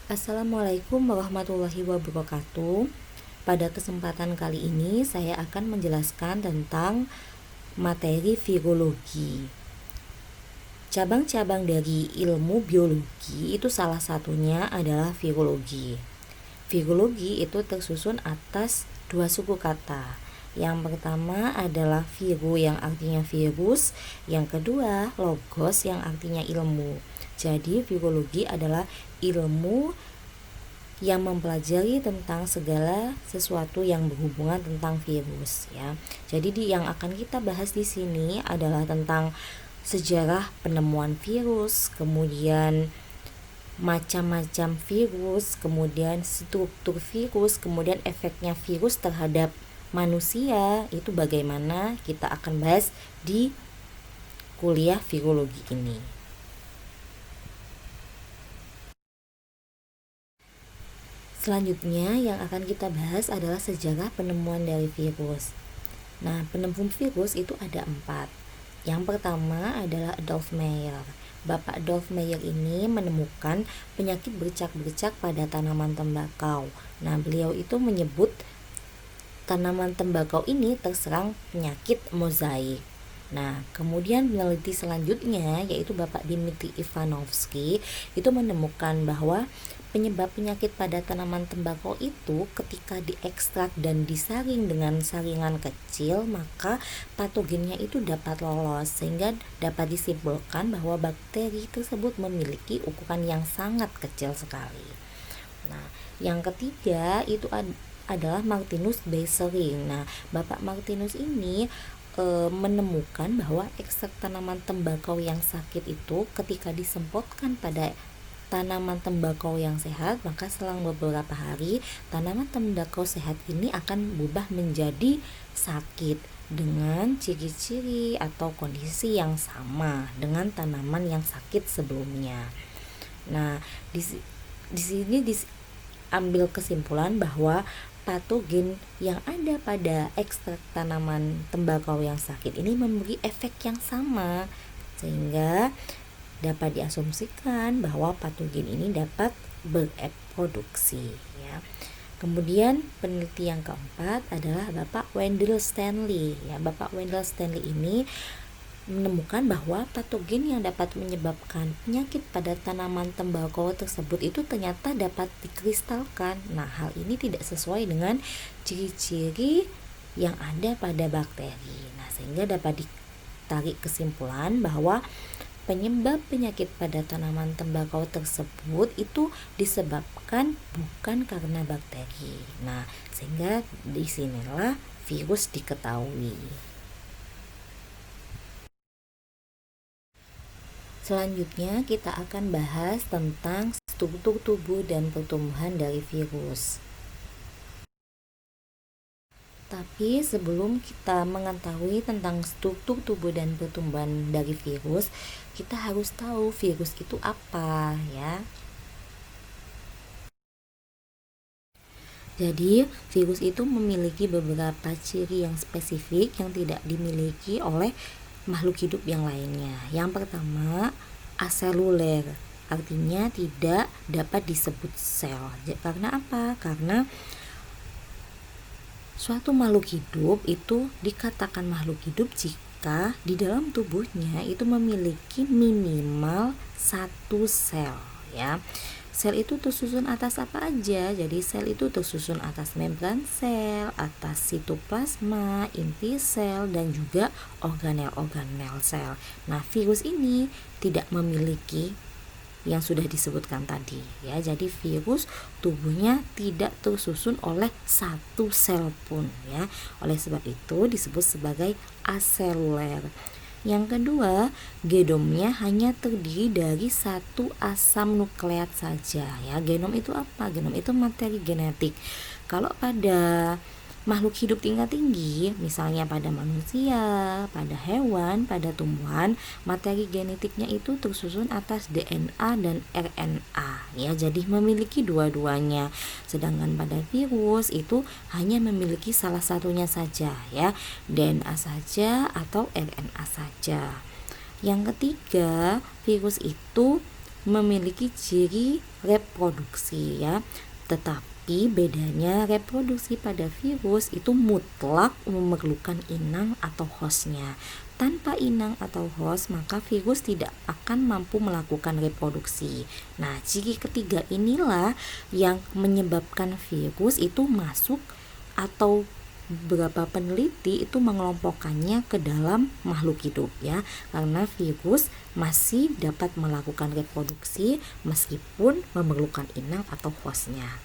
Assalamualaikum warahmatullahi wabarakatuh. Pada kesempatan kali ini saya akan menjelaskan tentang materi virologi. Cabang-cabang dari ilmu biologi itu salah satunya adalah virologi. Virologi itu tersusun atas dua suku kata. Yang pertama adalah viru yang artinya virus, yang kedua logos yang artinya ilmu. Jadi virologi adalah ilmu yang mempelajari tentang segala sesuatu yang berhubungan tentang virus ya. Jadi yang akan kita bahas di sini adalah tentang sejarah penemuan virus, kemudian macam-macam virus, kemudian struktur virus, kemudian efeknya virus terhadap manusia. Itu bagaimana kita akan bahas di kuliah virologi ini. Selanjutnya yang akan kita bahas adalah sejarah penemuan dari virus. Nah, penemu virus itu ada 4. Yang pertama adalah Adolf Meyer. Bapak Adolf Meyer ini menemukan penyakit bercak-bercak pada tanaman tembakau. Nah, beliau itu menyebut tanaman tembakau ini terserang penyakit mozaik. Nah, kemudian peneliti selanjutnya yaitu Bapak Dmitri Ivanovsky itu menemukan bahwa penyebab penyakit pada tanaman tembakau itu ketika diekstrak dan disaring dengan saringan kecil, maka patogennya itu dapat lolos sehingga dapat disimpulkan bahwa bakteri tersebut memiliki ukuran yang sangat kecil sekali. Nah, yang ketiga itu adalah Martinus Beijering. Nah, Bapak Martinus ini menemukan bahwa ekstrak tanaman tembakau yang sakit itu ketika disemprotkan pada tanaman tembakau yang sehat, maka selang beberapa hari tanaman tembakau sehat ini akan berubah menjadi sakit dengan ciri-ciri atau kondisi yang sama dengan tanaman yang sakit sebelumnya. Nah, di sini diambil kesimpulan bahwa patogen yang ada pada ekstrak tanaman tembakau yang sakit ini memberi efek yang sama sehingga dapat diasumsikan bahwa patogen ini dapat bereproduksi ya. Kemudian peneliti yang keempat adalah Bapak Wendell Stanley ya. Bapak Wendell Stanley ini menemukan bahwa patogen yang dapat menyebabkan penyakit pada tanaman tembakau tersebut itu ternyata dapat dikristalkan. Nah, hal ini tidak sesuai dengan ciri-ciri yang ada pada bakteri. Nah, sehingga dapat ditarik kesimpulan bahwa penyebab penyakit pada tanaman tembakau tersebut itu disebabkan bukan karena bakteri. Nah, sehingga disinilah virus diketahui. Selanjutnya kita akan bahas tentang struktur tubuh dan pertumbuhan dari virus. Tapi sebelum kita mengetahui tentang struktur tubuh dan pertumbuhan dari virus, kita harus tahu virus itu apa ya. Jadi, virus itu memiliki beberapa ciri yang spesifik yang tidak dimiliki oleh makhluk hidup yang lainnya. Yang pertama, aseluler, artinya tidak dapat disebut sel. Karena apa? Karena suatu makhluk hidup itu dikatakan makhluk hidup jika di dalam tubuhnya itu memiliki minimal satu sel ya. Sel itu tersusun atas apa aja? Jadi sel itu tersusun atas membran sel, atas sitoplasma, inti sel, dan juga organel-organel sel. Nah, virus ini tidak memiliki yang sudah disebutkan tadi ya. Jadi virus tubuhnya tidak tersusun oleh satu sel pun ya. Oleh sebab itu disebut sebagai aseluler. Yang kedua, genomnya hanya terdiri dari satu asam nukleat saja ya. Genom itu apa? Genom itu materi genetik. Kalau pada makhluk hidup tingkat tinggi, misalnya pada manusia, pada hewan, pada tumbuhan, materi genetiknya itu tersusun atas DNA dan RNA ya. Jadi memiliki dua-duanya. Sedangkan pada virus itu hanya memiliki salah satunya saja ya, DNA saja atau RNA saja. Yang ketiga, virus itu memiliki ciri reproduksi ya. Tetapi bedanya reproduksi pada virus itu mutlak memerlukan inang atau hostnya. Tanpa inang atau host, maka virus tidak akan mampu melakukan reproduksi. Nah, ciri ketiga inilah yang menyebabkan virus itu masuk, atau beberapa peneliti itu mengelompokkannya ke dalam makhluk hidup ya, karena virus masih dapat melakukan reproduksi meskipun memerlukan inang atau hostnya.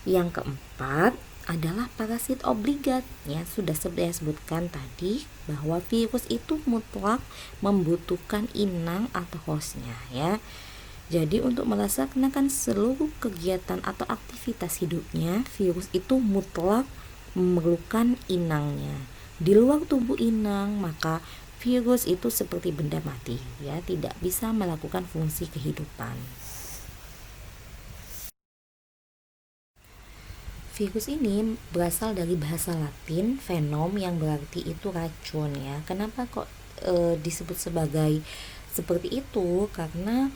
Yang keempat adalah parasit obligat ya, sudah saya sebutkan tadi bahwa virus itu mutlak membutuhkan inang atau hostnya ya. Jadi untuk melaksanakan seluruh kegiatan atau aktivitas hidupnya, virus itu mutlak memerlukan inangnya. Di luar tubuh inang, maka virus itu seperti benda mati ya, tidak bisa melakukan fungsi kehidupan. Virus ini berasal dari bahasa Latin venom yang berarti itu racun ya. Kenapa kok disebut sebagai seperti itu? Karena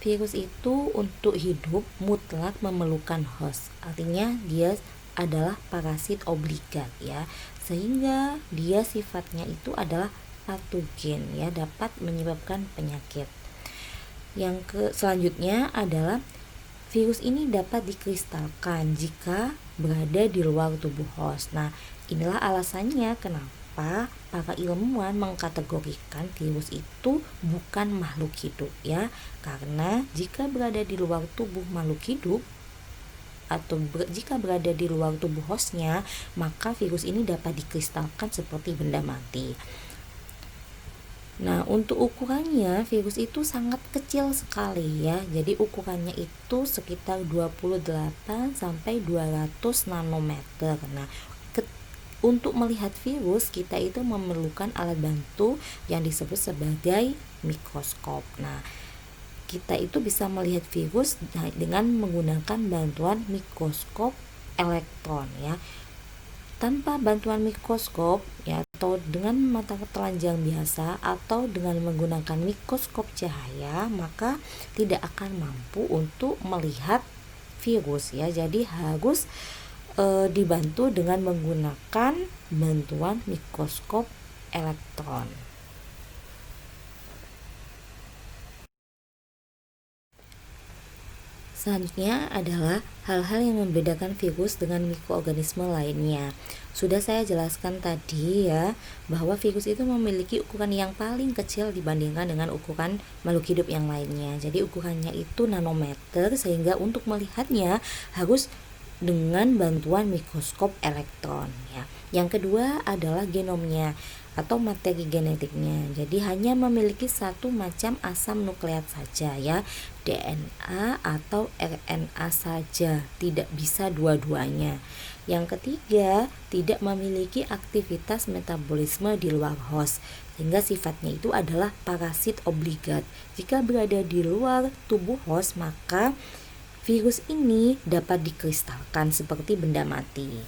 virus itu untuk hidup mutlak memerlukan host. Artinya dia adalah parasit obligat ya, sehingga dia sifatnya itu adalah patogen ya, dapat menyebabkan penyakit. Selanjutnya adalah virus ini dapat dikristalkan jika berada di luar tubuh host. Nah, inilah alasannya kenapa para ilmuwan mengkategorikan virus itu bukan makhluk hidup ya, karena jika berada di luar tubuh makhluk hidup atau jika berada di luar tubuh hostnya, maka virus ini dapat dikristalkan seperti benda mati. Nah, untuk ukurannya virus itu sangat kecil sekali ya. Jadi ukurannya itu sekitar 28 sampai 200 nanometer. Nah, untuk melihat virus kita itu memerlukan alat bantu yang disebut sebagai mikroskop. Nah, kita itu bisa melihat virus dengan menggunakan bantuan mikroskop elektron ya. Tanpa bantuan mikroskop ya, atau dengan mata telanjang biasa atau dengan menggunakan mikroskop cahaya, maka tidak akan mampu untuk melihat virus ya. Jadi harus dibantu dengan menggunakan bantuan mikroskop elektron. Selanjutnya adalah hal-hal yang membedakan virus dengan mikroorganisme lainnya. Sudah saya jelaskan tadi ya, bahwa virus itu memiliki ukuran yang paling kecil dibandingkan dengan ukuran makhluk hidup yang lainnya. Jadi ukurannya itu nanometer, sehingga untuk melihatnya harus dengan bantuan mikroskop elektron ya. Yang kedua adalah genomnya atau materi genetiknya. Jadi hanya memiliki satu macam asam nukleat saja ya, DNA atau RNA saja, tidak bisa dua-duanya. Yang ketiga, tidak memiliki aktivitas metabolisme di luar host, sehingga sifatnya itu adalah parasit obligat. Jika berada di luar tubuh host, maka virus ini dapat dikristalkan seperti benda mati.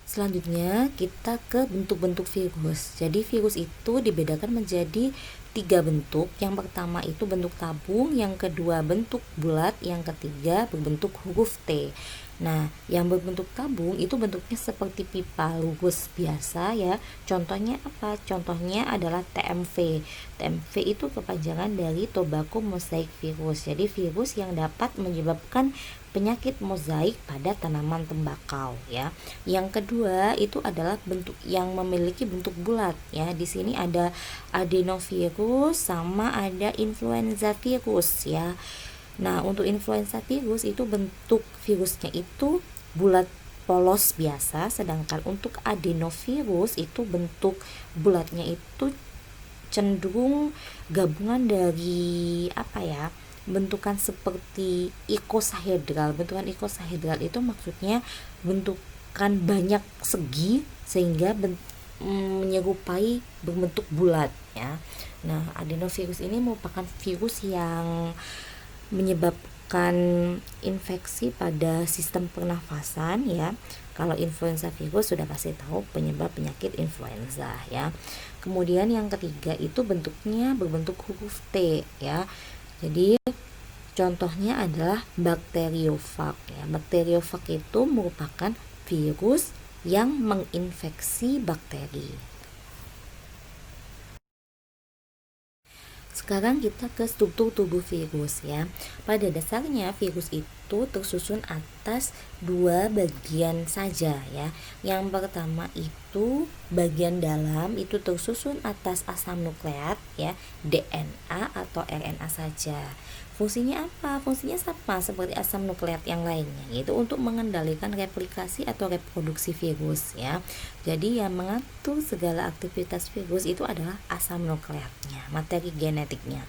Selanjutnya kita ke bentuk-bentuk virus. Jadi virus itu dibedakan menjadi 3 bentuk. Yang pertama itu bentuk tabung, yang kedua bentuk bulat, yang ketiga berbentuk huruf T. Nah, yang berbentuk tabung itu bentuknya seperti pipa lurus biasa ya. Contohnya apa? Contohnya adalah TMV. TMV itu kepanjangan dari tobacco mosaic virus. Jadi virus yang dapat menyebabkan penyakit mozaik pada tanaman tembakau ya. Yang kedua itu adalah bentuk yang memiliki bentuk bulat ya. Di sini ada adenovirus sama ada influenza virus ya. Nah, untuk influenza virus itu bentuk virusnya itu bulat polos biasa, sedangkan untuk adenovirus itu bentuk bulatnya itu cenderung gabungan dari bentukan seperti ikosahedral. Bentukan ikosahedral itu maksudnya bentukan banyak segi sehingga menyerupai berbentuk bulat ya. Nah, adenovirus ini merupakan virus yang menyebabkan infeksi pada sistem pernafasan ya. Kalau influenza virus sudah pasti tahu penyebab penyakit influenza ya. Kemudian yang ketiga itu bentuknya berbentuk huruf T ya. Jadi contohnya adalah bakteriofag ya. Bakteriofag itu merupakan virus yang menginfeksi bakteri. Sekarang kita ke struktur tubuh virus ya. Pada dasarnya virus itu tersusun atas dua bagian saja ya. Yang pertama itu bagian dalam itu tersusun atas asam nukleat ya, DNA atau RNA saja. Fungsinya apa? Fungsinya sama seperti asam nukleat yang lainnya, yaitu untuk mengendalikan replikasi atau reproduksi virus ya. Jadi yang mengatur segala aktivitas virus itu adalah asam nukleatnya, materi genetiknya.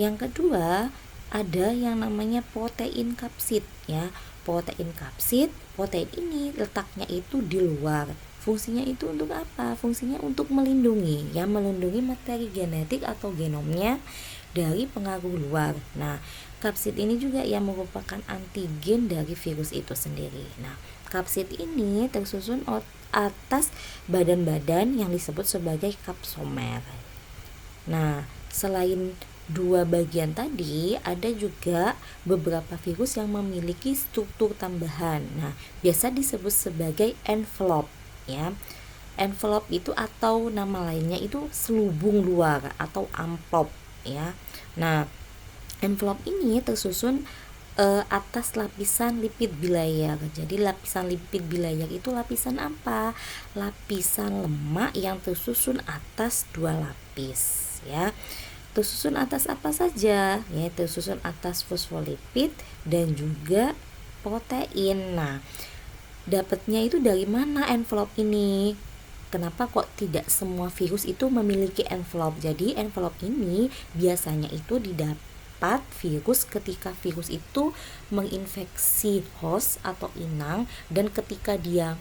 Yang kedua, ada yang namanya protein kapsid ya. Protein kapsid, protein ini letaknya itu di luar. Fungsinya itu untuk apa? Fungsinya untuk melindungi, ya, melindungi materi genetik atau genomnya dari pengaruh luar. Nah, kapsid ini juga yang merupakan antigen dari virus itu sendiri. Nah, kapsid ini tersusun atas badan-badan yang disebut sebagai kapsomer. Nah, selain dua bagian tadi, ada juga beberapa virus yang memiliki struktur tambahan. Nah, biasa disebut sebagai envelope ya. Envelope itu atau nama lainnya itu selubung luar atau amplop ya. Nah, envelope ini tersusun atas lapisan lipid bilayer. Jadi lapisan lipid bilayer itu lapisan apa? Lapisan lemak yang tersusun atas dua lapis ya. Tersusun atas apa saja? Ya, tersusun atas fosfolipid dan juga protein. Nah, dapatnya itu dari mana envelope ini? Kenapa kok tidak semua virus itu memiliki envelope? Jadi envelope ini biasanya itu didapat virus ketika virus itu menginfeksi host atau inang, dan ketika dia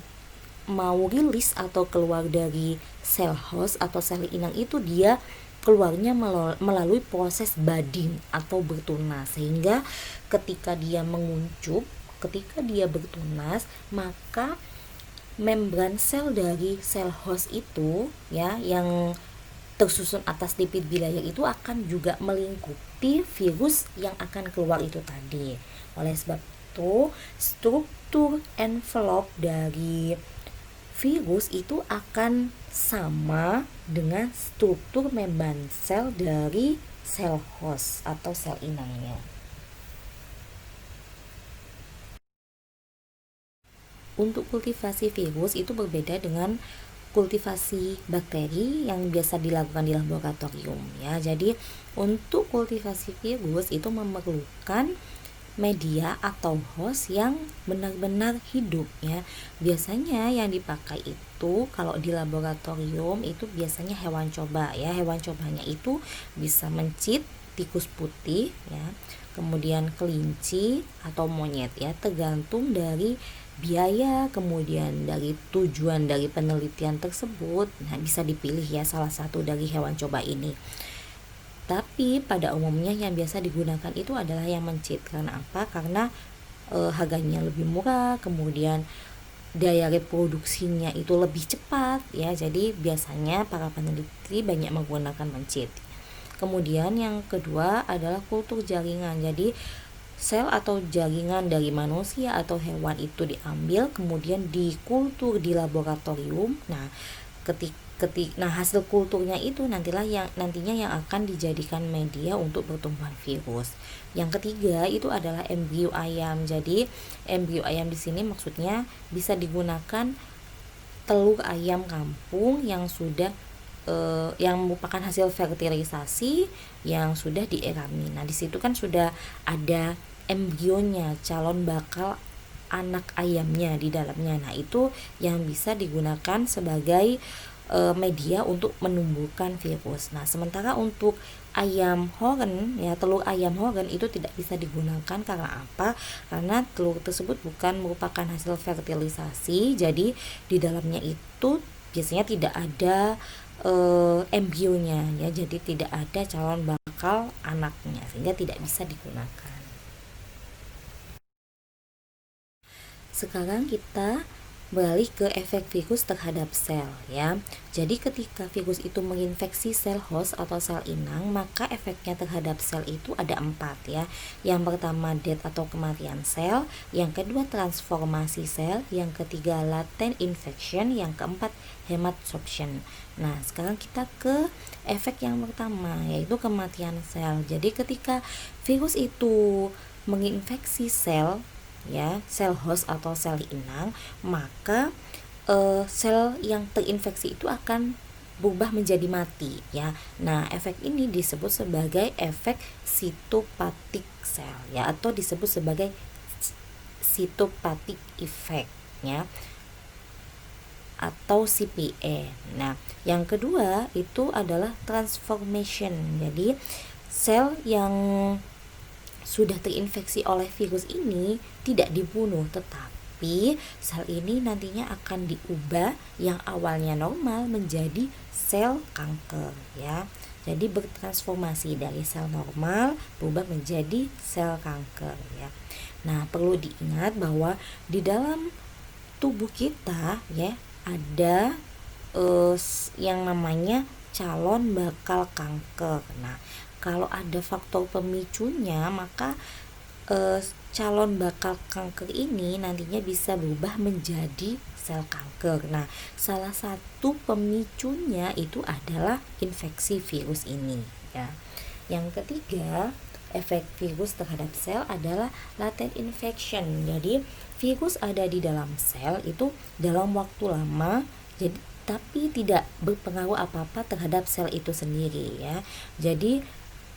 mau rilis atau keluar dari sel host atau sel inang itu, dia keluarnya melalui proses budding atau bertunas, sehingga ketika dia menguncup, ketika dia bertunas, maka membran sel dari sel host itu ya, yang tersusun atas lipid bilayer itu akan juga melingkupi virus yang akan keluar itu tadi. Oleh sebab itu, struktur envelope dari virus itu akan sama dengan struktur membran sel dari sel host atau sel inangnya. Untuk kultivasi virus itu berbeda dengan kultivasi bakteri yang biasa dilakukan di laboratorium ya. Jadi untuk kultivasi virus itu memerlukan media atau host yang benar-benar hidup ya. Biasanya yang dipakai itu kalau di laboratorium itu biasanya hewan coba ya. Hewan cobanya itu bisa mencit, tikus putih ya, kemudian kelinci atau monyet ya, tergantung dari biaya, kemudian dari tujuan dari penelitian tersebut. Nah, bisa dipilih ya salah satu dari hewan coba ini. Tapi pada umumnya yang biasa digunakan itu adalah yang mencit. Karena apa? Karena harganya lebih murah, kemudian daya reproduksinya itu lebih cepat ya. Jadi biasanya para peneliti banyak menggunakan mencit. Kemudian yang kedua adalah kultur jaringan. Jadi sel atau jaringan dari manusia atau hewan itu diambil kemudian dikultur di laboratorium. Nah, hasil kulturnya itu nantinya yang akan dijadikan media untuk pertumbuhan virus. Yang ketiga itu adalah embrio ayam. Jadi embrio ayam di sini maksudnya bisa digunakan telur ayam kampung yang sudah yang merupakan hasil fertilisasi yang sudah dierami. Nah, di situ kan sudah ada embrionya, calon bakal anak ayamnya di dalamnya. Nah, itu yang bisa digunakan sebagai media untuk menumbuhkan virus. Nah, sementara untuk ayam horen ya, telur ayam horen itu tidak bisa digunakan. Karena apa? Karena telur tersebut bukan merupakan hasil fertilisasi. Jadi di dalamnya itu biasanya tidak ada embrionya ya, jadi tidak ada calon bakal anaknya, sehingga tidak bisa digunakan. Sekarang kita beralih ke efek virus terhadap sel ya. Jadi ketika virus itu menginfeksi sel host atau sel inang, maka efeknya terhadap sel itu ada 4 ya. Yang pertama death atau kematian sel, yang kedua transformasi sel, yang ketiga latent infection, yang keempat hematabsorption. Nah, sekarang kita ke efek yang pertama, yaitu kematian sel. Jadi ketika virus itu menginfeksi sel ya, sel host atau sel inang, maka sel yang terinfeksi itu akan berubah menjadi mati ya. Nah, efek ini disebut sebagai efek sitopatik sel ya, atau disebut sebagai sitopatik effect ya, atau CPE. Nah, yang kedua itu adalah transformation. Jadi sel yang sudah terinfeksi oleh virus ini tidak dibunuh, tetapi sel ini nantinya akan diubah yang awalnya normal menjadi sel kanker ya. Jadi bertransformasi dari sel normal berubah menjadi sel kanker ya. Nah, perlu diingat bahwa di dalam tubuh kita ya ada yang namanya calon bakal kanker. Nah, kalau ada faktor pemicunya, maka calon bakal kanker ini nantinya bisa berubah menjadi sel kanker. Nah, salah satu pemicunya itu adalah infeksi virus ini ya. Yang ketiga, efek virus terhadap sel adalah latent infection. Jadi, virus ada di dalam sel itu dalam waktu lama, jadi tapi tidak berpengaruh apa-apa terhadap sel itu sendiri ya. Jadi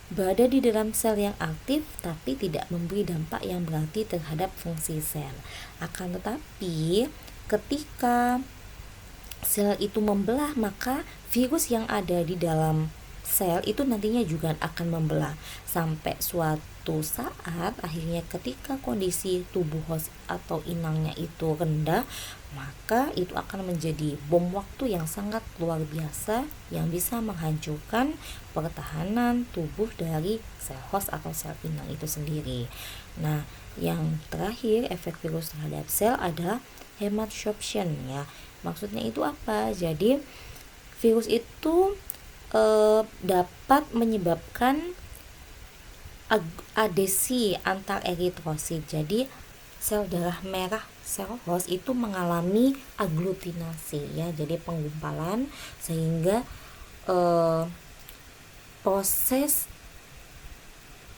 berada di dalam sel yang aktif tapi tidak memberi dampak yang berarti terhadap fungsi sel. Akan tetapi ketika sel itu membelah, maka virus yang ada di dalam sel itu nantinya juga akan membelah sampai suatu saat akhirnya ketika kondisi tubuh host atau inangnya itu rendah, maka itu akan menjadi bom waktu yang sangat luar biasa yang bisa menghancurkan pertahanan tubuh dari sel host atau sel inang itu sendiri. Nah, yang terakhir efek virus terhadap sel adalah hematabsorption ya. Maksudnya itu apa? Jadi virus itu dapat menyebabkan adesi antar eritrosit. Jadi sel darah merah sel host itu mengalami aglutinasi ya, jadi penggumpalan sehingga proses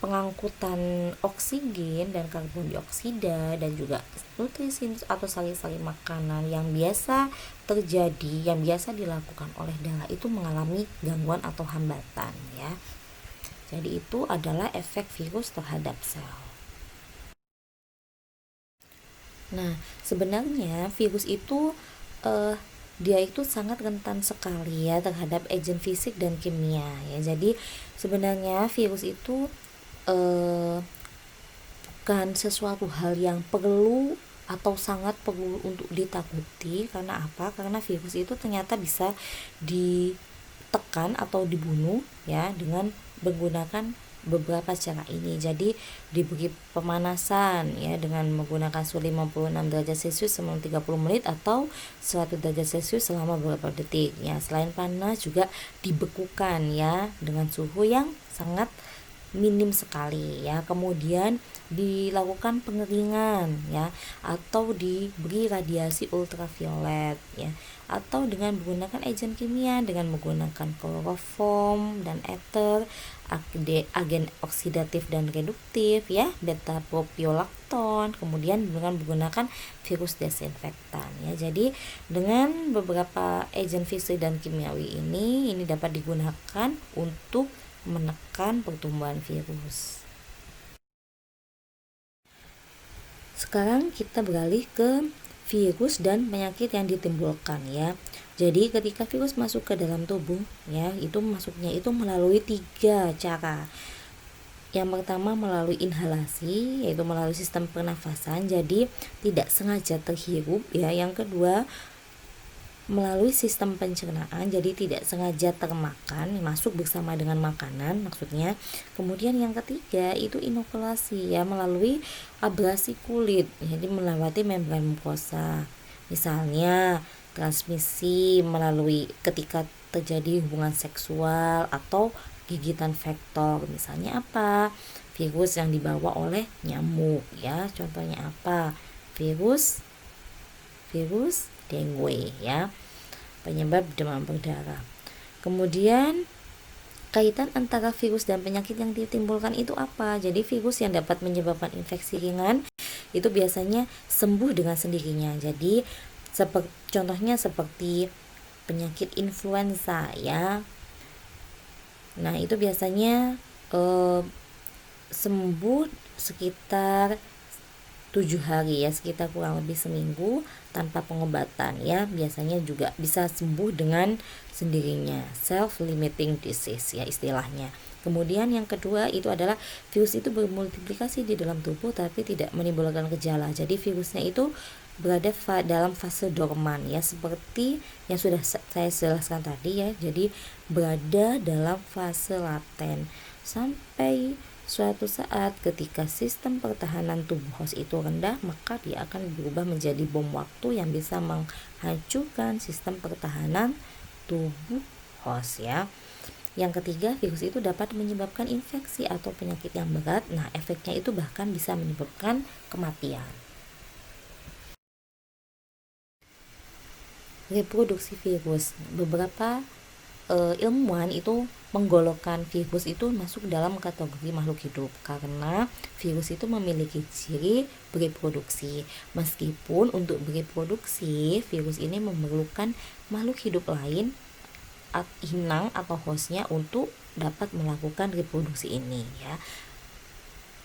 pengangkutan oksigen dan karbon dioksida dan juga nutrisi atau sari-sari makanan yang biasa terjadi, yang biasa dilakukan oleh darah itu mengalami gangguan atau hambatan ya. Jadi itu adalah efek virus terhadap sel. Nah, sebenarnya virus itu dia itu sangat rentan sekali ya terhadap agen fisik dan kimia ya. Jadi sebenarnya virus itu bukan sesuatu hal yang perlu atau sangat perlu untuk ditakuti. Karena apa? Karena virus itu ternyata bisa ditekan atau dibunuh ya dengan menggunakan beberapa cara ini. Jadi diberi pemanasan ya dengan menggunakan suhu 56 derajat Celcius selama 30 menit atau 100 derajat Celcius selama beberapa detik ya. Selain panas juga dibekukan ya dengan suhu yang sangat minim sekali ya. Kemudian dilakukan pengeringan ya, atau diberi radiasi ultraviolet ya, atau dengan menggunakan agen kimia dengan menggunakan kloroform dan ether, agen oksidatif dan reduktif ya, beta propiolakton, kemudian dengan menggunakan virus desinfektan ya. Jadi dengan beberapa agen fisik dan kimiawi ini dapat digunakan untuk menekan pertumbuhan virus. Sekarang kita beralih ke virus dan penyakit yang ditimbulkan ya. Jadi ketika virus masuk ke dalam tubuh ya, itu masuknya itu melalui 3 cara. Yang pertama melalui inhalasi, yaitu melalui sistem pernafasan, jadi tidak sengaja terhirup ya. Yang kedua melalui sistem pencernaan, jadi tidak sengaja termakan, masuk bersama dengan makanan maksudnya. Kemudian yang ketiga itu inokulasi ya, melalui abrasi kulit, jadi melewati membran mukosa. Misalnya transmisi melalui ketika terjadi hubungan seksual atau gigitan vektor. Misalnya apa? Virus yang dibawa oleh nyamuk ya. Contohnya apa? Virus dengue ya. Penyebab demam berdarah. Kemudian kaitan antara virus dan penyakit yang ditimbulkan itu apa? Jadi virus yang dapat menyebabkan infeksi ringan itu biasanya sembuh dengan sendirinya. Jadi contohnya seperti penyakit influenza ya. Nah, itu biasanya sembuh sekitar 7 hari ya, sekitar kurang lebih seminggu tanpa pengobatan ya. Biasanya juga bisa sembuh dengan sendirinya, self limiting disease ya istilahnya. Kemudian yang kedua itu adalah virus itu bermultiplikasi di dalam tubuh tapi tidak menimbulkan gejala. Jadi virusnya itu berada dalam fase dorman ya, seperti yang sudah saya jelaskan tadi ya. Jadi berada dalam fase laten sampai suatu saat ketika sistem pertahanan tubuh host itu rendah, maka dia akan berubah menjadi bom waktu yang bisa menghancurkan sistem pertahanan tubuh host ya. Yang ketiga, virus itu dapat menyebabkan infeksi atau penyakit yang berat. Nah, efeknya itu bahkan bisa menyebabkan kematian. Reproduksi virus. Beberapa ilmuwan itu menggolongkan virus itu masuk dalam kategori makhluk hidup karena virus itu memiliki ciri bereproduksi. Meskipun untuk bereproduksi, virus ini memerlukan makhluk hidup lain, inang atau hostnya untuk dapat melakukan reproduksi ini ya.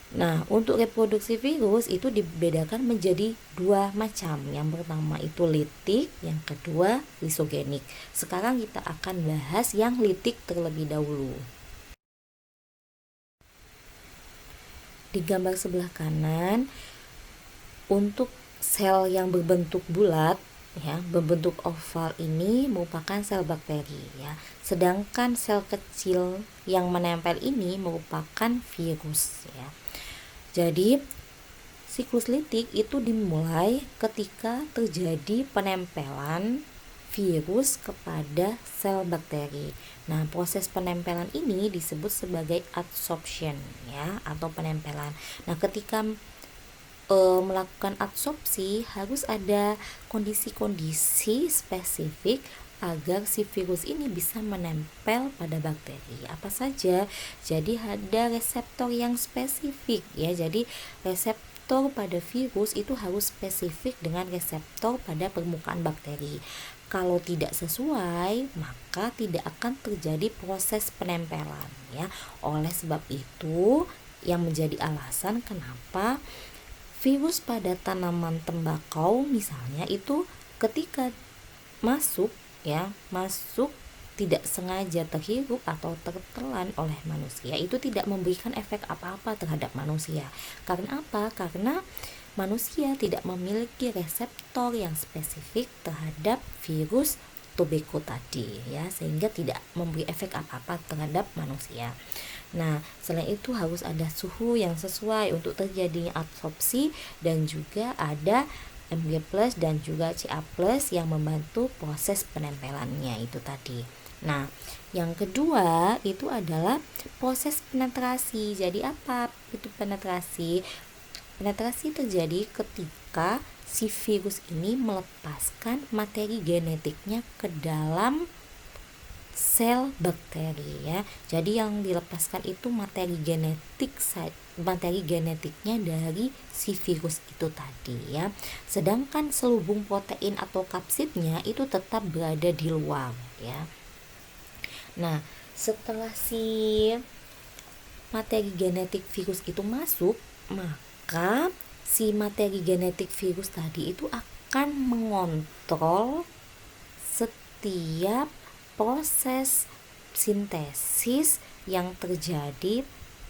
Nah, untuk reproduksi virus itu dibedakan menjadi 2 macam. Yang pertama itu litik, yang kedua lisogenik. Sekarang kita akan bahas yang litik terlebih dahulu. Di gambar sebelah kanan, untuk sel yang berbentuk bulat ya, berbentuk oval ini merupakan sel bakteri ya. Sedangkan sel kecil yang menempel ini merupakan virus ya. Jadi siklus litik itu dimulai ketika terjadi penempelan virus kepada sel bakteri. Nah, proses penempelan ini disebut sebagai adsorption ya, atau penempelan. Nah, ketika melakukan adsorpsi harus ada kondisi-kondisi spesifik agar si virus ini bisa menempel pada bakteri. Apa saja? Jadi ada reseptor yang spesifik ya. Jadi reseptor pada virus itu harus spesifik dengan reseptor pada permukaan bakteri. Kalau tidak sesuai, maka tidak akan terjadi proses penempelan ya. Oleh sebab itu, yang menjadi alasan kenapa virus pada tanaman tembakau misalnya itu ketika masuk tidak sengaja terhirup atau tertelan oleh manusia itu tidak memberikan efek apa-apa terhadap manusia. Karena apa? Karena manusia tidak memiliki reseptor yang spesifik terhadap virus tobacco tadi ya, sehingga tidak memberi efek apa-apa terhadap manusia. Nah, selain itu harus ada suhu yang sesuai untuk terjadinya adsorpsi dan juga ada Mg+ dan juga Ca+ yang membantu proses penempelannya itu tadi. Nah, yang kedua itu adalah proses penetrasi. Jadi apa itu penetrasi? Penetrasi terjadi ketika si virus ini melepaskan materi genetiknya ke dalam sel bakteri ya. Jadi yang dilepaskan itu materi genetiknya dari si virus itu tadi ya. Sedangkan selubung protein atau kapsidnya itu tetap berada di luar ya. Nah, setelah si materi genetik virus itu masuk, maka si materi genetik virus tadi itu akan mengontrol setiap proses sintesis yang terjadi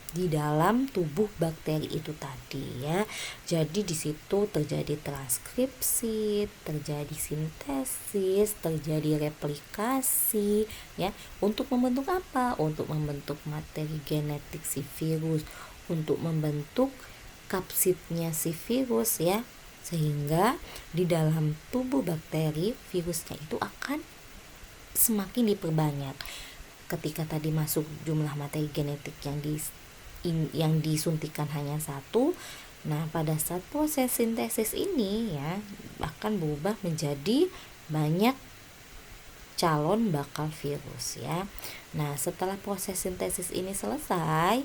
di dalam tubuh bakteri itu tadi ya. Jadi di situ terjadi transkripsi, terjadi sintesis, terjadi replikasi ya. Untuk membentuk apa? Untuk membentuk materi genetik si virus, untuk membentuk kapsidnya si virus ya, sehingga di dalam tubuh bakteri virusnya itu akan semakin diperbanyak. Ketika tadi masuk jumlah materi genetik yang disuntikan hanya satu, nah pada saat proses sintesis ini ya akan berubah menjadi banyak calon bakal virus ya. Nah, setelah proses sintesis ini selesai,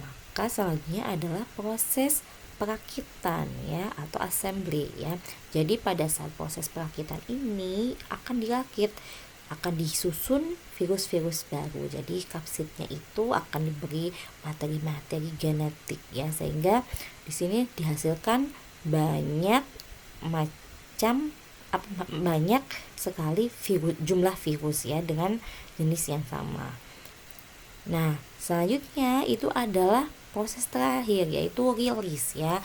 maka selanjutnya adalah proses perakitan ya atau assembly ya. Jadi pada saat proses perakitan ini akan disusun virus-virus baru. Jadi kapsidnya itu akan diberi materi-materi genetik ya, sehingga di sini dihasilkan banyak macam banyak sekali jumlah virus ya dengan jenis yang sama. Nah, selanjutnya itu adalah proses terakhir yaitu rilis ya.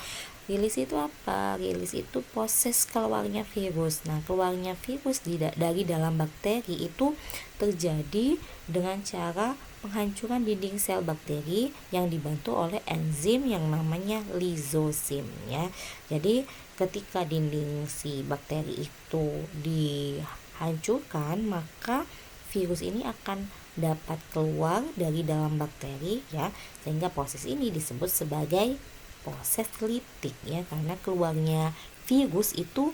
Rilis itu apa? Rilis itu proses keluarnya virus. Nah, keluarnya virus dari dalam bakteri itu terjadi dengan cara penghancuran dinding sel bakteri yang dibantu oleh enzim yang namanya lisosim ya. Jadi ketika dinding si bakteri itu dihancurkan, maka virus ini akan dapat keluar dari dalam bakteri ya, sehingga proses ini disebut sebagai proses litik ya, karena keluarnya virus itu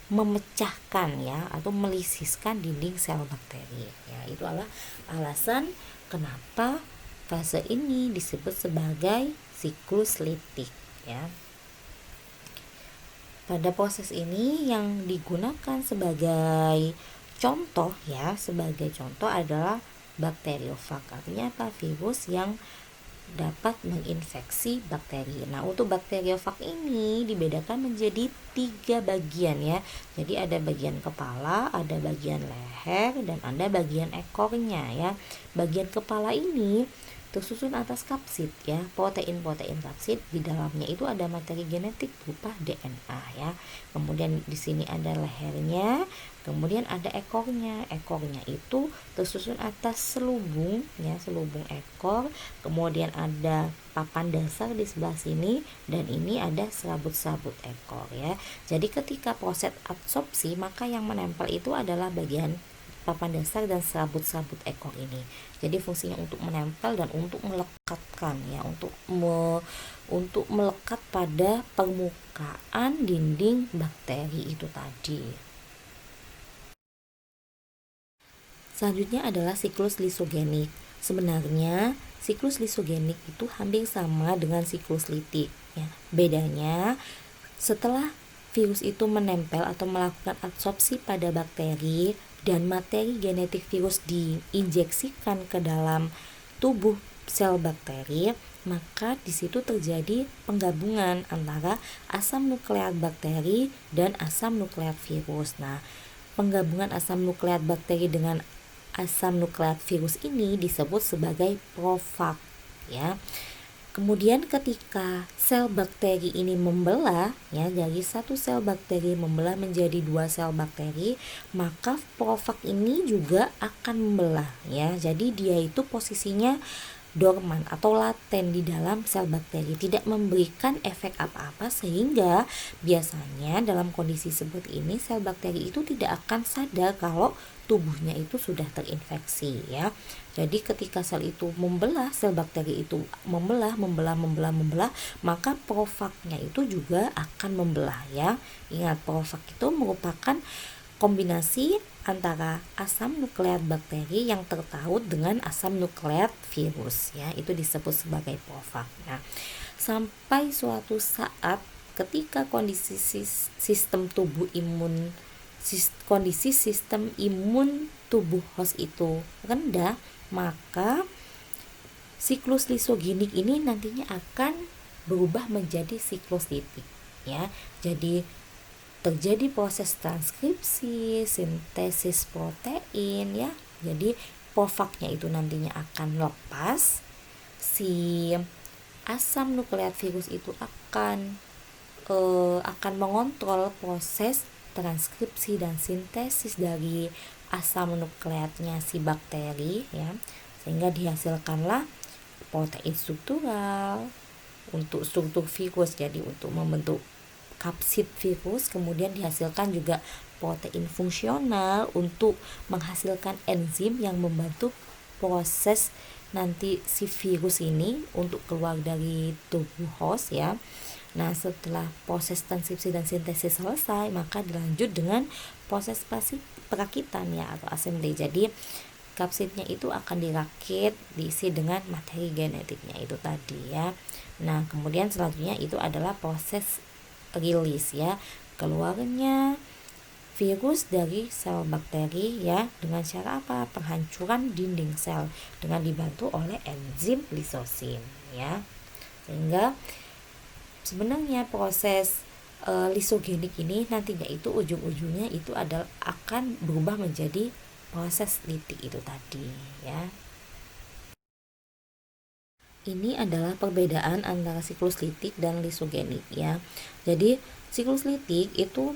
memecahkan ya atau melisiskan dinding sel bakteri ya. Itu adalah alasan kenapa fase ini disebut sebagai siklus litik ya. Pada proses ini yang digunakan sebagai contoh adalah bakteriofag. Artinya apa? Virus yang dapat menginfeksi bakteri. Nah, untuk bakteriofag ini dibedakan menjadi 3 bagian ya. Jadi ada bagian kepala, ada bagian leher, dan ada bagian ekornya ya. Bagian kepala ini tersusun atas kapsid ya, protein-protein kapsid. Di dalamnya itu ada materi genetik berupa DNA ya. Kemudian di sini ada lehernya, kemudian ada ekornya. Ekornya itu tersusun atas selubung ya, selubung ekor. Kemudian ada papan dasar di sebelah sini, dan ini ada serabut-serabut ekor ya. Jadi ketika proses adsorpsi, maka yang menempel itu adalah bagian papan dasar dan serabut-serabut ekor ini. Jadi fungsinya untuk menempel dan untuk melekatkan ya, untuk melekat pada permukaan dinding bakteri itu tadi. Selanjutnya adalah siklus lisogenik. Sebenarnya siklus lisogenik itu hampir sama dengan siklus litik ya. Bedanya setelah virus itu menempel atau melakukan adsorpsi pada bakteri dan materi genetik virus diinjeksikan ke dalam tubuh sel bakteri, maka di situ terjadi penggabungan antara asam nukleat bakteri dan asam nukleat virus. Nah, penggabungan asam nukleat bakteri dengan asam nukleat virus ini disebut sebagai profag ya. Kemudian ketika sel bakteri ini membelah ya, dari satu sel bakteri membelah menjadi 2 sel bakteri, maka profag ini juga akan membelah ya. Jadi dia itu posisinya dorman atau laten di dalam sel bakteri, tidak memberikan efek apa-apa, sehingga biasanya dalam kondisi seperti ini sel bakteri itu tidak akan sadar kalau tubuhnya itu sudah terinfeksi ya. Jadi ketika sel itu membelah, sel bakteri itu membelah, maka profagnya itu juga akan membelah ya. Ingat, profag itu merupakan kombinasi antara asam nukleat bakteri yang tertaut dengan asam nukleat virus ya, itu disebut sebagai profag. Nah, sampai suatu saat ketika kondisi sistem imun tubuh host itu rendah, maka siklus lisogenik ini nantinya akan berubah menjadi siklus litik ya. Jadi terjadi proses transkripsi, sintesis protein ya. Jadi profagnya itu nantinya akan lepas, si asam nukleat virus itu akan mengontrol proses transkripsi dan sintesis dari asam nukleatnya si bakteri ya, sehingga dihasilkanlah protein struktural untuk struktur virus. Jadi untuk membentuk kapsid virus, kemudian dihasilkan juga protein fungsional untuk menghasilkan enzim yang membantu proses nanti si virus ini untuk keluar dari tubuh host ya. Nah, setelah proses transkripsi dan sintesis selesai, maka dilanjut dengan proses perakitan ya atau assembly. Jadi kapsidnya itu akan dirakit, diisi dengan materi genetiknya itu tadi ya. Nah, kemudian selanjutnya itu adalah proses rilis ya, keluarnya virus dari sel bakteri ya dengan cara apa? Penghancuran dinding sel dengan dibantu oleh enzim lisosim ya. Sehingga sebenarnya proses lisogenik ini nantinya itu ujung-ujungnya itu adalah akan berubah menjadi proses litik itu tadi ya. Ini adalah perbedaan antara siklus litik dan lisogenik ya. Jadi siklus litik itu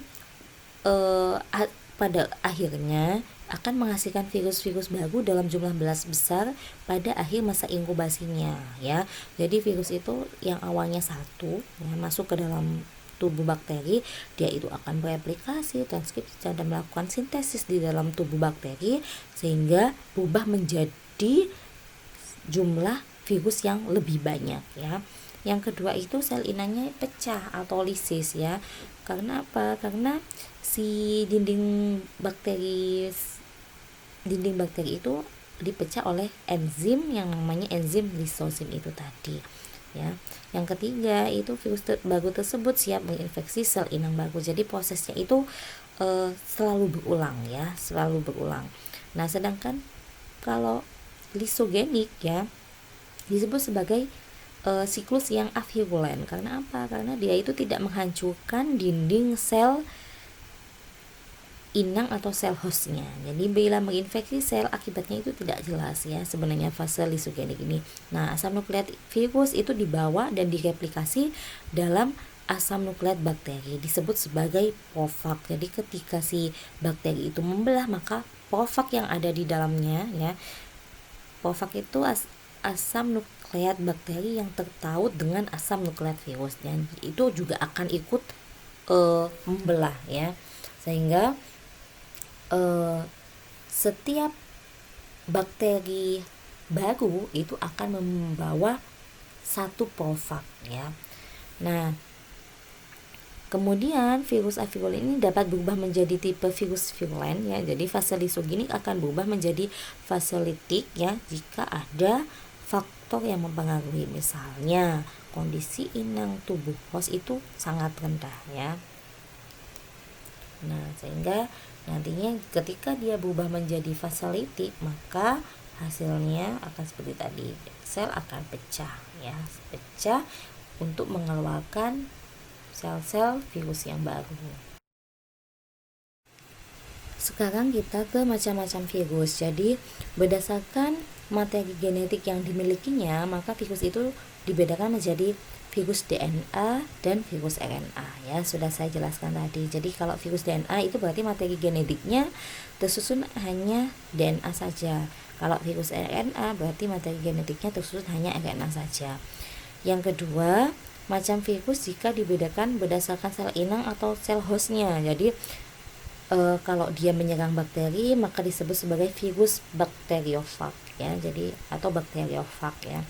pada akhirnya akan menghasilkan virus-virus baru dalam jumlah besar pada akhir masa inkubasinya ya. Jadi virus itu yang awalnya satu ya, masuk ke dalam tubuh bakteri, dia itu akan bereplikasi, transkripsi dan melakukan sintesis di dalam tubuh bakteri sehingga berubah menjadi jumlah virus yang lebih banyak ya. Yang kedua itu sel inangnya pecah atau lisis ya. Karena apa? Karena si dinding bakteri itu dipecah oleh enzim yang namanya enzim lisosim itu tadi ya. Yang ketiga itu virus baru tersebut siap menginfeksi sel inang baru. Jadi prosesnya itu selalu berulang ya, selalu berulang. Nah, sedangkan kalau lisogenik ya disebut sebagai siklus yang avirulen. Karena apa? Karena dia itu tidak menghancurkan dinding sel inang atau sel hostnya. Jadi bila menginfeksi sel akibatnya itu tidak jelas ya sebenarnya fase lisogenik ini. Nah, asam nukleat virus itu dibawa dan direplikasi dalam asam nukleat bakteri disebut sebagai profag. Jadi ketika si bakteri itu membelah maka profag yang ada di dalamnya ya. Profag itu asam nukleat bakteri yang tertaut dengan asam nukleat virus dan itu juga akan ikut membelah ya. Sehingga setiap bakteri baru itu akan membawa satu profag ya. Nah, kemudian virus avirulen ini dapat berubah menjadi tipe virus virulen ya. Jadi fase lisogenik akan berubah menjadi fase litik ya jika ada faktor yang mempengaruhi, misalnya kondisi inang tubuh host itu sangat rendah ya. Nah, sehingga nantinya ketika dia berubah menjadi fase litik maka hasilnya akan seperti tadi, sel akan pecah ya, pecah untuk mengeluarkan sel-sel virus yang baru. Sekarang kita ke macam-macam virus. Jadi berdasarkan materi genetik yang dimilikinya maka virus itu dibedakan menjadi virus DNA dan virus RNA ya, sudah saya jelaskan tadi. Jadi kalau virus DNA itu berarti materi genetiknya tersusun hanya DNA saja. Kalau virus RNA berarti materi genetiknya tersusun hanya RNA saja. Yang kedua, macam virus jika dibedakan berdasarkan sel inang atau sel hostnya. Jadi kalau dia menyerang bakteri maka disebut sebagai virus bakteriofag ya. Jadi atau bakteriofag ya.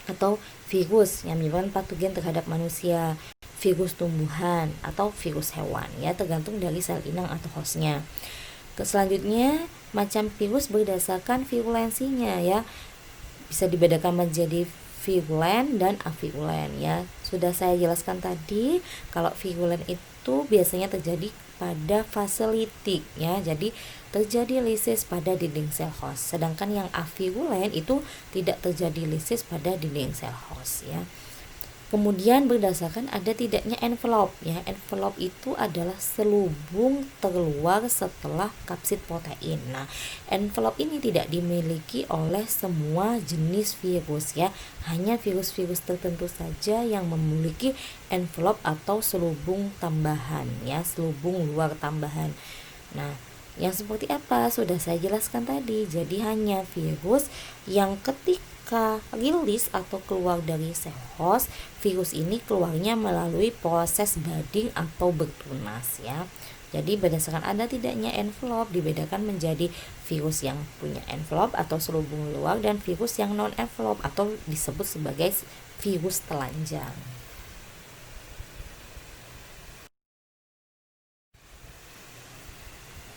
Atau virus yang menyebabkan patogen terhadap manusia, virus tumbuhan atau virus hewan ya, tergantung dari sel inang atau hostnya. Selanjutnya macam virus berdasarkan virulensinya ya, bisa dibedakan menjadi virulen dan avirulen ya. Sudah saya jelaskan tadi kalau virulen itu biasanya terjadi pada fase litik ya, jadi terjadi lisis pada dinding sel host. Sedangkan yang avirulen itu tidak terjadi lisis pada dinding sel host ya. Kemudian berdasarkan ada tidaknya envelope ya. Envelope itu adalah selubung terluar setelah kapsid protein. Nah, envelope ini tidak dimiliki oleh semua jenis virus ya. Hanya virus-virus tertentu saja yang memiliki envelope atau selubung tambahan ya, selubung luar tambahan. Nah, yang seperti apa sudah saya jelaskan tadi. Jadi hanya virus yang ketika ketika rilis atau keluar dari sel host, virus ini keluarnya melalui proses budding atau bertunas ya. Jadi berdasarkan ada tidaknya envelope dibedakan menjadi virus yang punya envelope atau selubung luar dan virus yang non envelope atau disebut sebagai virus telanjang.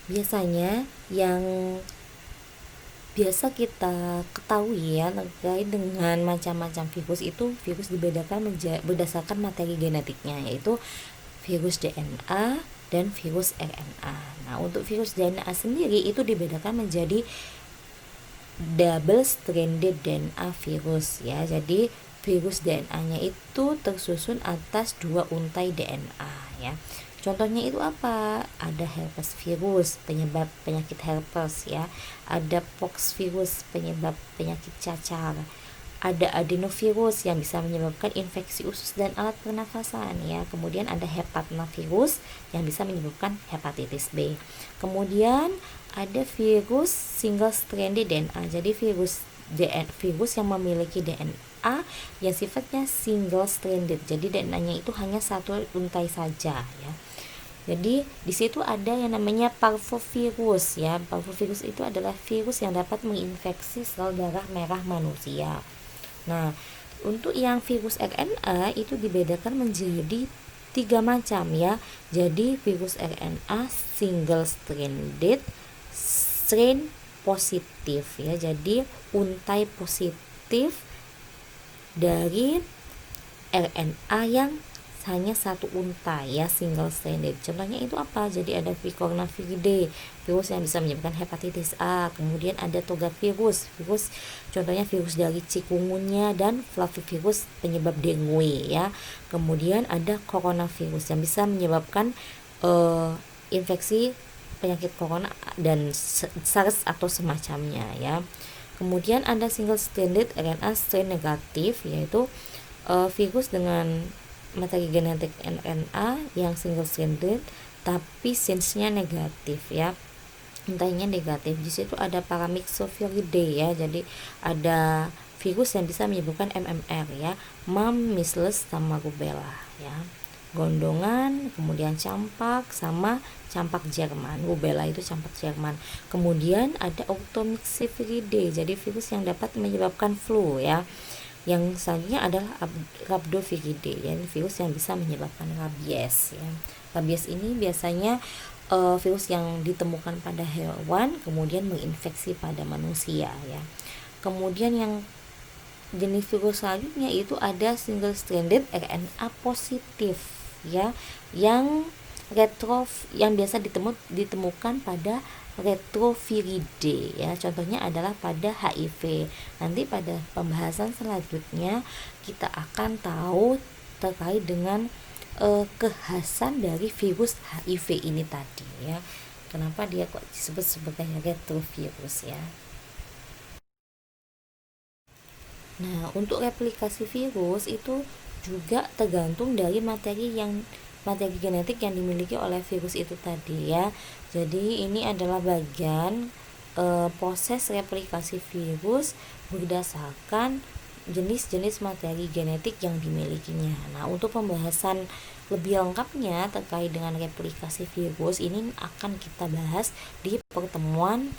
Biasanya yang biasa kita ketahui ya terkait dengan macam-macam virus itu, virus dibedakan berdasarkan materi genetiknya, yaitu virus DNA dan virus RNA. Nah, untuk virus DNA sendiri itu dibedakan menjadi double stranded DNA virus ya. Jadi virus DNA-nya itu tersusun atas 2 untai DNA ya. Contohnya itu apa? Ada herpes virus, penyebab penyakit herpes ya. Ada pox virus, penyebab penyakit cacar. Ada adenovirus yang bisa menyebabkan infeksi usus dan alat pernafasan ya. Kemudian ada hepatinovirus yang bisa menyebabkan hepatitis B. Kemudian ada virus single stranded DNA. Jadi virus yang memiliki DNA yang sifatnya single stranded. Jadi DNA-nya itu hanya satu untai saja ya. Jadi di situ ada yang namanya parvovirus ya. Parvovirus itu adalah virus yang dapat menginfeksi sel darah merah manusia. Nah, untuk yang virus RNA itu dibedakan menjadi 3 macam ya. Jadi virus RNA single stranded, strain positif ya. Jadi untai positif dari RNA yang hanya satu untai ya, single stranded. Contohnya itu apa? Jadi ada Picornaviridae, virus yang bisa menyebabkan hepatitis A. Kemudian ada Togavirus, contohnya virus dari cikungunya, dan Flavivirus penyebab dengue ya. Kemudian ada coronavirus yang bisa menyebabkan infeksi penyakit corona dan SARS atau semacamnya ya. Kemudian ada single stranded RNA strain negatif, yaitu virus dengan materi genetik RNA yang single stranded tapi sense-nya negatif ya, untainya negatif. Di situ ada Paramyxoviridae ya. Jadi ada virus yang bisa menyebabkan MMR ya, mumps, measles sama rubella ya. Gondongan, kemudian campak sama campak Jerman. Rubella itu campak Jerman. Kemudian ada Otomyxoviridae, jadi virus yang dapat menyebabkan flu ya. Yang selanjutnya adalah Rhabdoviridae, ya, virus yang bisa menyebabkan rabies ya. Rabies ini biasanya virus yang ditemukan pada hewan kemudian menginfeksi pada manusia ya. Kemudian yang jenis virus selanjutnya itu ada single stranded RNA positif ya, yang biasa ditemukan pada retroviridae ya. Contohnya adalah pada HIV. Nanti pada pembahasan selanjutnya kita akan tahu terkait dengan kekhasan dari virus HIV ini tadi ya. Kenapa dia kok disebut sebagai retrovirus ya. Nah, untuk replikasi virus itu juga tergantung dari materi genetik yang dimiliki oleh virus itu tadi ya. Jadi ini adalah bagian proses replikasi virus berdasarkan jenis-jenis materi genetik yang dimilikinya. Nah, untuk pembahasan lebih lengkapnya terkait dengan replikasi virus ini akan kita bahas di pertemuan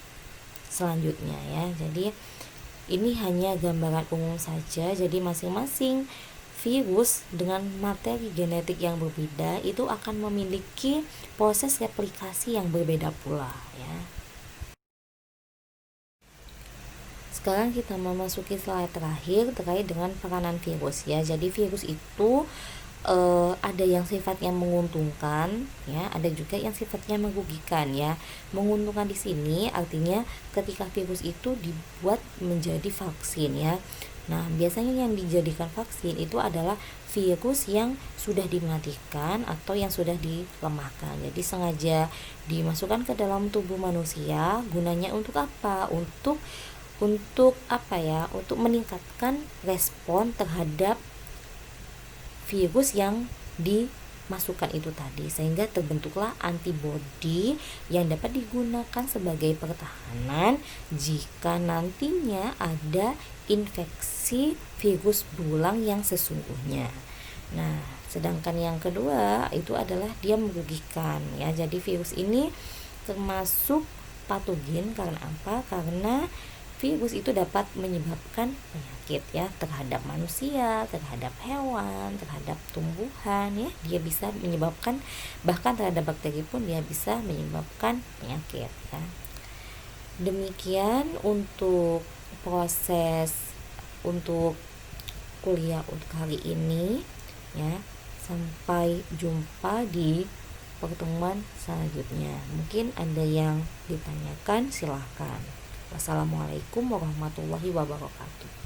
selanjutnya ya. Jadi ini hanya gambaran umum saja. Jadi masing-masing virus dengan materi genetik yang berbeda itu akan memiliki proses replikasi yang berbeda pula ya. Sekarang kita memasuki slide terakhir terkait dengan peranan virus ya. Jadi virus itu ada yang sifatnya menguntungkan ya, ada juga yang sifatnya merugikan ya. Menguntungkan di sini artinya ketika virus itu dibuat menjadi vaksin ya. Nah, biasanya yang dijadikan vaksin itu adalah virus yang sudah dimatikan atau yang sudah dilemahkan. Jadi sengaja dimasukkan ke dalam tubuh manusia. Gunanya untuk apa? Untuk apa ya? Untuk meningkatkan respon terhadap virus yang masukan itu tadi, sehingga terbentuklah antibodi yang dapat digunakan sebagai pertahanan jika nantinya ada infeksi virus berulang yang sesungguhnya. Nah, sedangkan yang kedua itu adalah dia merugikan ya. Jadi virus ini termasuk patogen karena apa? Karena virus itu dapat menyebabkan penyakit ya terhadap manusia, terhadap hewan, terhadap tumbuhan ya. Dia bisa menyebabkan, bahkan terhadap bakteri pun dia bisa menyebabkan penyakit ya. Demikian untuk proses untuk kuliah untuk hari ini ya. Sampai jumpa di pertemuan selanjutnya. Mungkin ada yang ditanyakan, silahkan. Wassalamualaikum warahmatullahi wabarakatuh.